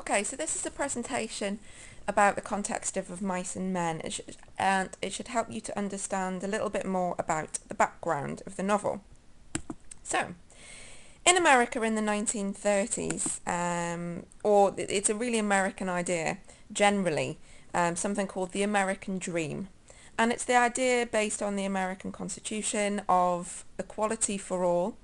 Okay, so this is a presentation about the context of Mice and Men, and it should help you to understand a little bit more about the background of the novel. So, in America in the 1930s, or it's a really American idea, generally, something called the American Dream. And it's the idea based on the American Constitution of equality for all,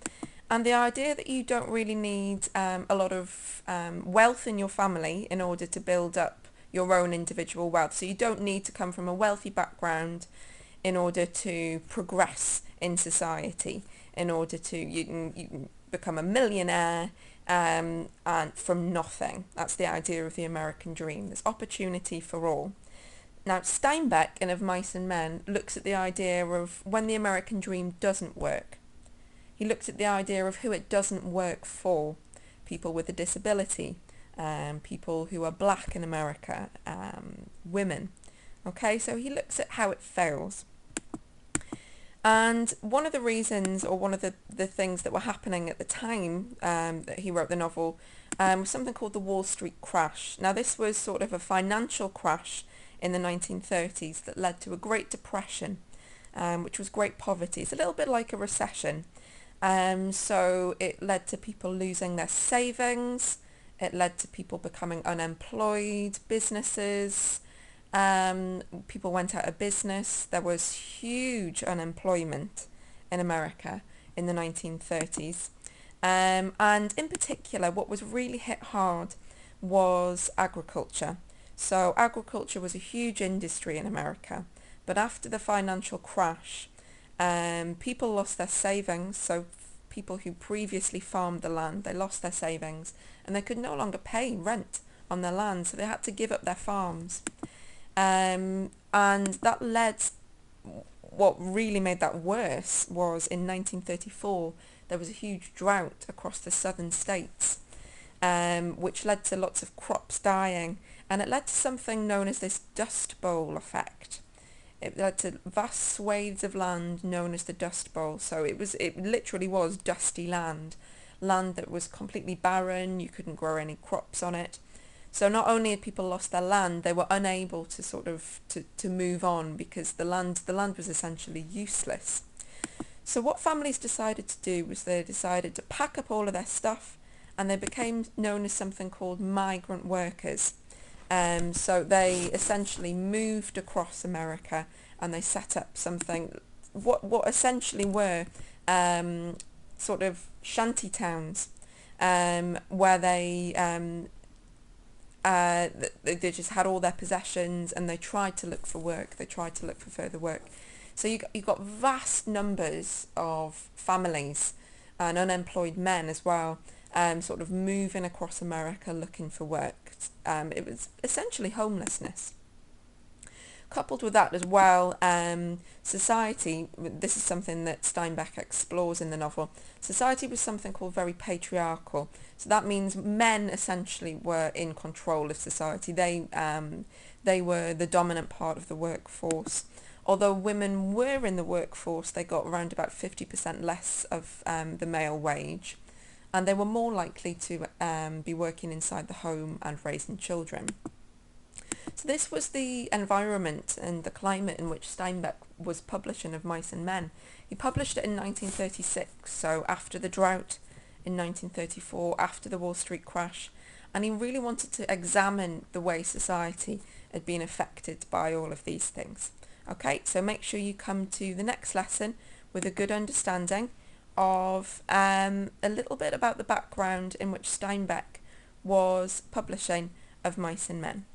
and the idea that you don't really need a lot of wealth in your family in order to build up your own individual wealth. So you don't need to come from a wealthy background in order to progress in society, in order to you can become a millionaire and from nothing. That's the idea of the American dream. There's opportunity for all. Now, Steinbeck in Of Mice and Men looks at the idea of when the American dream doesn't work. He looked at the idea of who it doesn't work for: people with a disability, people who are black in America, women. Okay, so he looks at how it fails. And one of the reasons, or one of the things that were happening at the time that he wrote the novel, was something called the Wall Street crash. Now, this was sort of a financial crash in the 1930s that led to a Great Depression, which was great poverty. It's a little bit like a recession. So it led to people losing their savings, it led to people becoming unemployed, businesses, people went out of business. There was huge unemployment in America in the 1930s. And in particular, what was really hit hard was agriculture. So agriculture was a huge industry in America, but after the financial crash, people lost their savings. So people who previously farmed the land, they lost their savings and they could no longer pay rent on their land, so they had to give up their farms. And that led, what really made that worse was in 1934 there was a huge drought across the southern states, which led to lots of crops dying, and it led to something known as this Dust Bowl effect. It led to vast swathes of land known as the Dust Bowl. So it literally was dusty land that was completely barren. You couldn't grow any crops on it. So not only had people lost their land, they were unable to sort of to move on because the land was essentially useless. So what families decided to do was they decided to pack up all of their stuff, and they became known as something called migrant workers. So they essentially moved across America and they set up something, what essentially were sort of shanty towns, where they just had all their possessions and they tried to look for work, they tried to look for further work. So you got vast numbers of families and unemployed men as well, sort of moving across America looking for work. It was essentially homelessness. Coupled with that as well, society, this is something that Steinbeck explores in the novel, society was something called very patriarchal. So that means men essentially were in control of society. They were the dominant part of the workforce. Although women were in the workforce, they got around about 50% less of the male wage, and they were more likely to be working inside the home and raising children. So this was the environment and the climate in which Steinbeck was publishing Of Mice and Men. He published it in 1936, so after the drought, in 1934, after the Wall Street crash, and he really wanted to examine the way society had been affected by all of these things. Okay, so make sure you come to the next lesson with a good understanding of a little bit about the background in which Steinbeck was publishing Of Mice and Men.